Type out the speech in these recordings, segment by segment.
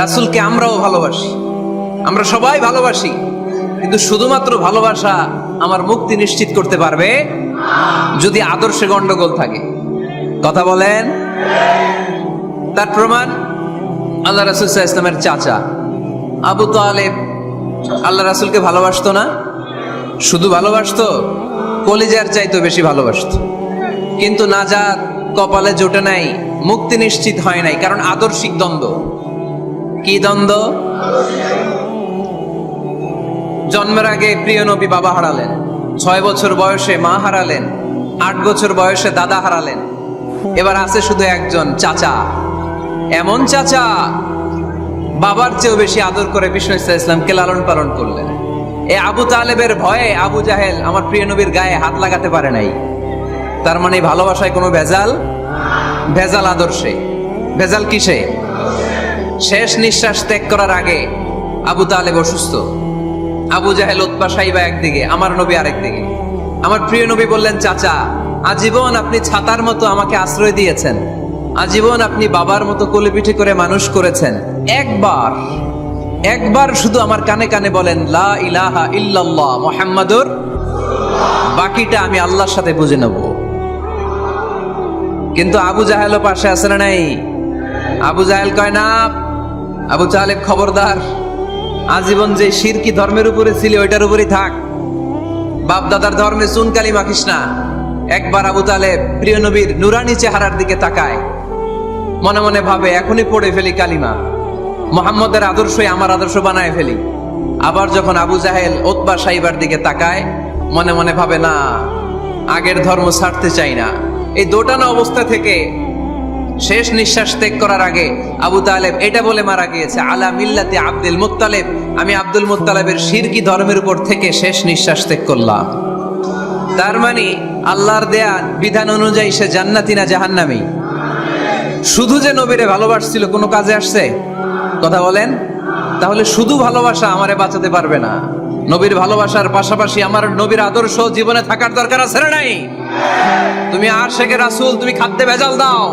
রাসূলকে আমরাও ভালোবাসি, আমরা সবাই ভালোবাসি, কিন্তু শুধুমাত্র ভালোবাসা আমার মুক্তি নিশ্চিত করতে পারবে যদি আদর্শে গন্ডগোল থাকে। কথা বলেন। তার প্রমাণ আল্লাহ রাসূল সাল্লাল্লাহু আলাইহি ওয়াসাল্লামের চাচা আবু তালেব আল্লাহ রাসূলকে ভালোবাসতো না? শুধু ভালোবাসতো, কলিজার চাইতো বেশি ভালোবাসতো, কিন্তু নাজাত কপালে জোটে নাই, মুক্তি নিশ্চিত হয় নাই, কারণ আদর্শিক দ্বন্দ্ব। কি দ্বন্দ্ব? জন্মের আগে প্রিয় নবী বাবা হারালেন, 6 বছর বয়সে মা হারালেন, 8 বছর বয়সে দাদা হারালেন, এবার আছে শুধু একজন চাচা। এমন চাচা বাবার চেয়েও বেশি আদর করে বিষ্ণু ইসলামকে লালন পালন করলেন। এই আবু তালেবের ভয়ে আবু জাহেল আমার প্রিয় নবীর গায়ে হাত লাগাতে পারে নাই। তার মানে ভালোবাসায় কোনো ভেজাল? ভেজাল আদর্শে। ভেজাল কিসে? শেষ নিঃশ্বাস ত্যাগ করার আগে আবু তালেব অসুস্থ, আবু জাহেল উতবা সাইবা একদিকে, আমার নবী আরেকদিকে। আমার প্রিয় নবী বললেন, চাচা আজীবন আপনি ছাতার মতো আমাকে আশ্রয় দিয়েছেন, আজীবন আপনি বাবার মতো কোলে পিঠে করে মানুষ করেছেন, একবার শুধু আমার কানে কানে বলেন লা ইলাহা ইল্লাল্লাহ মুহাম্মাদুর, বাকিটা আমি আল্লাহর সাথে বুঝে নেব। কিন্তু আবু জাহেলও পাশে আছে না নাই? আবু জাহেল কয় না, আবু তালেব খবরদার, আজীবন যে শিরকি ধর্মের উপরে ছিল ওইটার উপরেই থাক, বাপ দাদার ধর্মে চুনকালি মাখিস না। একবার আবু তালেব প্রিয় নবীর নুরানি চেহারার দিকে তাকায়, মনে মনে ভাবে এখনই পড়ে ফেলি কালিমা, মুহাম্মদের আদর্শই আমার আদর্শ বানায় ফেলি। আবার যখন আবু জাহেল উতবা সাইবার দিকে তাকায়, মনে মনে ভাবে না, আগের ধর্ম ছাড়তে চাই না। এই দোটানা অবস্থা থেকে শেষ নিঃশ্বাস ত্যাগ করার আগে আবু তালেব এটা বলে মারা গিয়েছে, আলা মিল্লাতি আব্দুল মুত্তালিব, আমি আব্দুল মুত্তালিবের শিরকি ধর্মের উপর থেকে শেষ নিঃশ্বাস ত্যাগ করলাম। তার মানে আল্লাহর দেয়া বিধান অনুযায়ী সে জান্নাতি না জাহান্নামী? শুধু যে নবীরে ভালোবাসছিল কোনো কাজে আসছে? কথা বলেন। তাহলে শুধু ভালোবাসা আমারে বাঁচাতে পারবে না, নবীর ভালোবাসার পাশাপাশি আমার নবীর আদর্শ জীবনে থাকার দরকার আছে না নাই? তুমি আশিকে রাসূল, তুমি খাদ্যে ভেজাল দাও,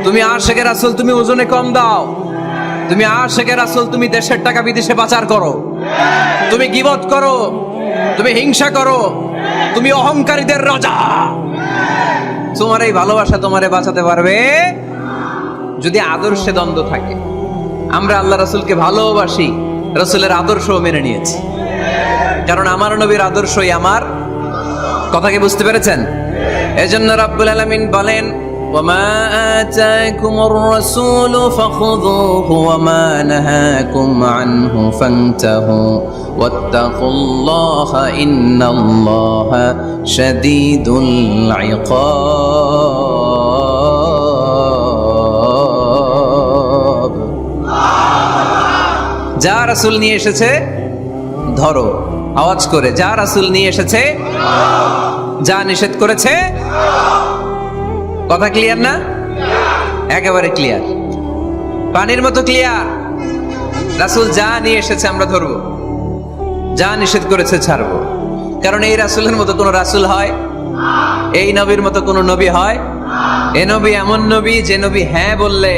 তুমি আশিকে রাসূল, তুমি ওজনে কম দাও, তুমি আশিকে রাসূল, তুমি দেশের টাকা বিদেশে পাচার করো, তুমি গীবত করো, তুমি হিংসা করো, তুমি অহংকারীদের রাজা, তোমার এই ভালোবাসা তোমারে বাঁচাতে পারবে যদি আদর্শে দ্বন্দ্ব থাকে। আমরা আল্লাহ রাসূলকে ভালোবাসি, রাসূলের আদর্শও মেনে নিয়েছি, কারণ আমার নবীর আদর্শই আমার। কথা কি বুঝতে পেরেছেন? এজন্য রাব্বুল আলামিন বলেন, ওয়ামা আতাকুমুর রাসূলু ফাখুযুহু ওয়ামা নাহাকুম আনহু ফান্তাহু ওয়াত্তাকুল্লাহা ইন্নাল্লাহা শাদীদুল ইকাব। যা রাসূল নিয়ে এসেছে ধরো, আওয়াজ করে, যা রাসূল নিয়ে এসেছে, যা নিষেধ করেছে। কথা ক্লিয়ার না? একেবারে ক্লিয়ার, পানির মতো ক্লিয়ার। রাসূল যা নিয়ে এসেছে আমরা ধরবো, যা নিষেধ করেছে ছাড়বো। কারণ এই রাসূলের মতো কোন রাসূল হয়? এই নবীর মতো কোন নবী হয়? এই নবী এমন নবী যে নবী হ্যাঁ বললে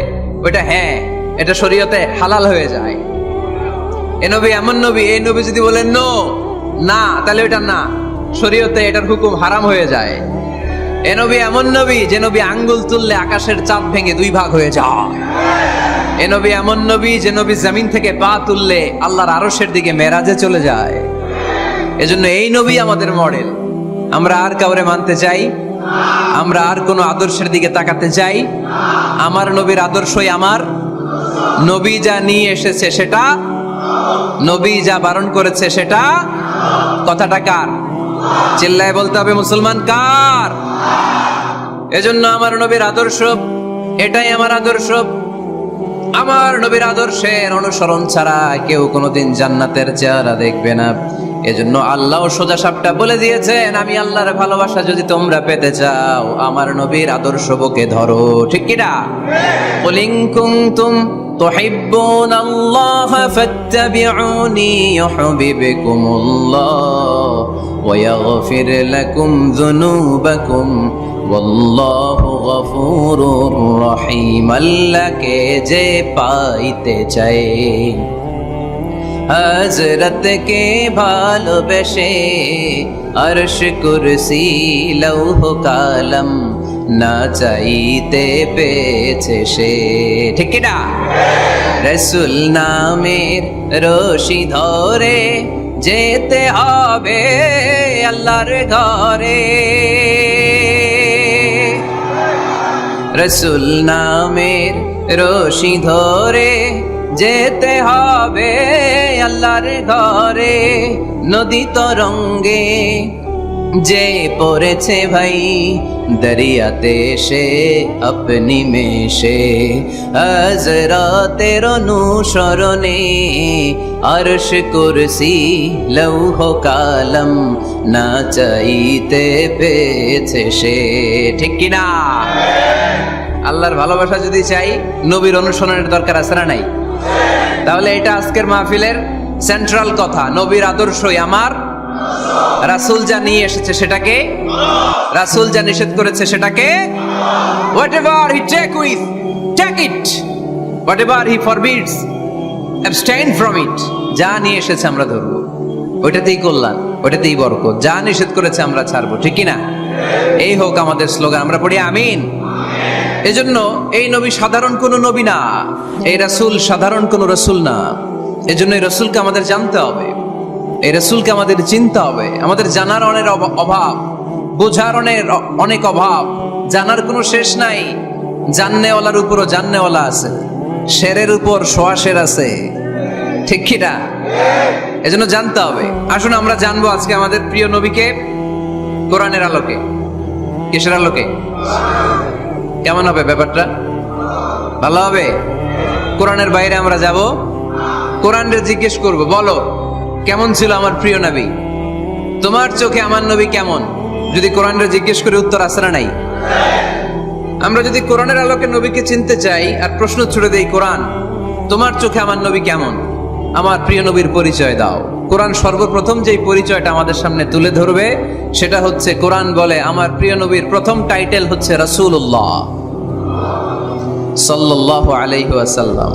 ওইটা হ্যাঁ, এটা শরীয়তে হালাল হয়ে যায়। এই নবী এমন নবী, এই নবী যদি বলেন নো, না, তাহলে ওইটা না, শরীয়তে এটার হুকুম হারাম হয়ে যায়। এ নবী এমন নবী যে নবী আঙ্গুল তুললে আকাশের চাঁদ ভেঙে 2 ভাগ হয়ে যায়। এ নবী এমন নবী যে নবী জমিন থেকে পা তুললে আল্লাহর আরশের দিকে মেরাজে চলে যায়। এজন্য এই নবী আমাদের মডেল। আমরা আর কাউরে মানতে চাই? আমরা আর কোনো আদর্শের দিকে তাকাতে চাই? আমার নবীর আদর্শই আমার। নবী যা নিয়ে এসেছে সেটা, নবী যা বারণ করেছে সেটা। কথাটা কার? চিল্লায় বলতে হবে, মুসলমান কার? এজন্য আমার নবীর আদর্শ এটাই আমার আদর্শ। আমার নবীর আদর্শের অনুসরণ ছাড়া কেউ কোনোদিন জান্নাতের চেহারা দেখবে না। এজন্য আল্লাহ সোজা সাপটা বলে দিয়েছেন, আমি আল্লাহর ভালোবাসা যদি তোমরা পেতে চাও আমার নবীর আদর্শ বুকে ধরো। ঠিক কিনা? কুল ইন কুনতুম তুহিব্বুনাল্লাহ ফাত্তাবিউনি ইউহিব্বুকুমুল্লাহ ওয়া ইয়াগফির লাকুম যুনুবাকুম ওয়াল্লাহু গফুরুর রহিম। আল্লাহকে যে পাইতে চায়, হযরতকে ভালোবেসে আরশ কুরসি লৌহ কালাম না চাইতে পেয়েছে সে। ঠিক কি না? রাসূল নামের রশি ধরে যেতে হবে আল্লাহর ঘরে। রাসূল নামের রশি ধরে যেতে হবে আল্লাহর ঘরে। নদী তরঙ্গে যে পড়েছে ভাই দরিয়াতে সে আপনি মেশে, হযরতের অনুসরণে আরশ কুরসি লৌহ কালাম না চাইতে পেয়েছে সে। ঠিক কি না? আল্লাহর ভালোবাসা যদি চাই, নবীর অনুসরণের দরকার আছে না নাই? তাহলে এটা আজকের মাহফিলের সেন্ট্রাল কথা। নবীর আদর্শই আমার, রাসূল যা নিয়ে এসেছে সেটাকে, রাসূল যা নিষেধ করেছে সেটাকে, whatever he take it, whatever he forbids, abstain from it। যা নিয়ে এসেছে আমরা ধরবো, ওইটাতেই কল্যাণ, ওইটাতেই বরকত। যা নিষেধ করেছে আমরা ছাড়বো। ঠিক কি না? এই হোক আমাদের স্লোগান। আমরা পড়ি আমিন। এজন্য এই নবী সাধারণ কোনো নবী না, এই রাসূল সাধারণ কোনো রাসূল না। এজন্য এই রাসূলকে আমাদের জানতে হবে, এই রাসূলকে আমাদের চিনতে হবে। আমাদের জানার অনেক অভাব, বোঝার অনেক অভাব, জানার কোনো শেষ নাই। জাননেওয়ালার উপরও জাননেওয়ালা আছে, শেরের উপর সোয়া শের আছে। ঠিক কি না? এজন্য জানতে হবে। আসুন আমরা জানবো আজকে আমাদের প্রিয় নবীকে কোরআনের আলোকে। কিসের আলোকে? কেমন হবে ব্যাপারটা? ভালো হবে? কোরআনের বাইরে আমরা যাব, কোরআনের জিজ্ঞেস করব, বলো কেমন ছিল আমার প্রিয় নবী? তোমার চোখে আমার নবী কেমন? যদি কোরআনের জিজ্ঞেস করে উত্তর আছে না নাই? আমরা যদি কোরআনের আলোকে নবীকে চিনতে চাই আর প্রশ্ন ছুড়ে দেই, কোরআন তোমার চোখে আমার নবী কেমন? আমার প্রিয় নবীর পরিচয় দাও। কোরআন সর্বপ্রথম যেই পরিচয়টা আমাদের সামনে তুলে ধরবে সেটা হচ্ছে, কোরআন বলে আমার প্রিয় নবীর প্রথম টাইটেল হচ্ছে রাসূলুল্লাহ সাল্লাল্লাহু আলাইহি ওয়াসাল্লাম।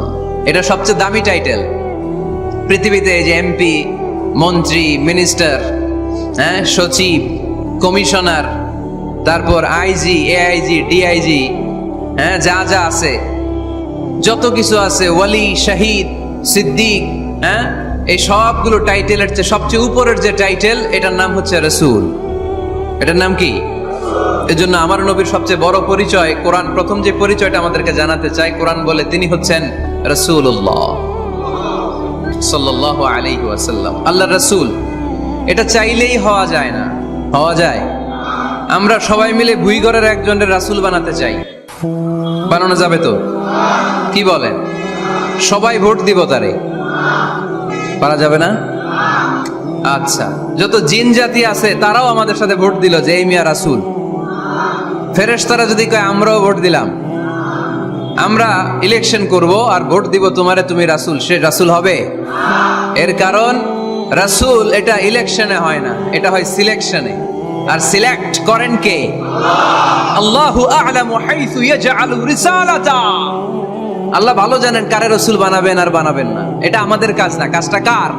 এটা সবচেয়ে দামি টাইটেল পৃথিবীতে। যে এমপি, মন্ত্রী, মিনিস্টার, সচিব, কমিশনার, তারপর আইজি, এআইজি, ডিআইজি, যা যা আছে, যত কিছু আছে, ওয়ালি, শহীদ, সিদ্দিক, এই সবগুলো টাইটেলের চেয়ে সবচেয়ে উপরের যে টাইটেল, এটার নাম হচ্ছে রাসূল। এটার নাম কি? এজন্য আমার নবীর সবচেয়ে বড় পরিচয়, কোরআন প্রথম যে পরিচয়টা আমাদেরকে জানাতে চায়, কোরআন বলে তিনি হচ্ছেন রাসূলুল্লাহ সাল্লাল্লাহু আলাইহি ওয়াসাল্লাম, আল্লাহর রাসূল। এটা চাইলেই হওয়া যায় না। হওয়া যায়? আমরা সবাই মিলে ভুইগড়ের একজনের রাসূল বানাতে চাই, বানানো যাবে তো? কি বলেন? সবাই ভোট দিব তারে, পারা যাবে না? আচ্ছা, যত জিন জাতি আছে তারাও আমাদের সাথে ভোট দিল যে এই মিয়া রাসূল। ফেরেশতারা যদি কয় আমরাও ভোট দিলাম, আমরা ইলেকশন করব আর ভোট দিব তোমারে, তুমি রাসূল, সে রাসূল হবে? এর কারণ রাসূল এটা ইলেকশনে হয় না, এটা হয় সিলেকশনে। আর সিলেক্ট করেন কে? আল্লাহু আ'লামু হাইসু ইয়াজআলু রিসালাতা। আল্লাহ ভালো জানেন কারে রাসূল বানাবেন আর বানাবেন না। এটা আমাদের কাজ না। কাজটা কার?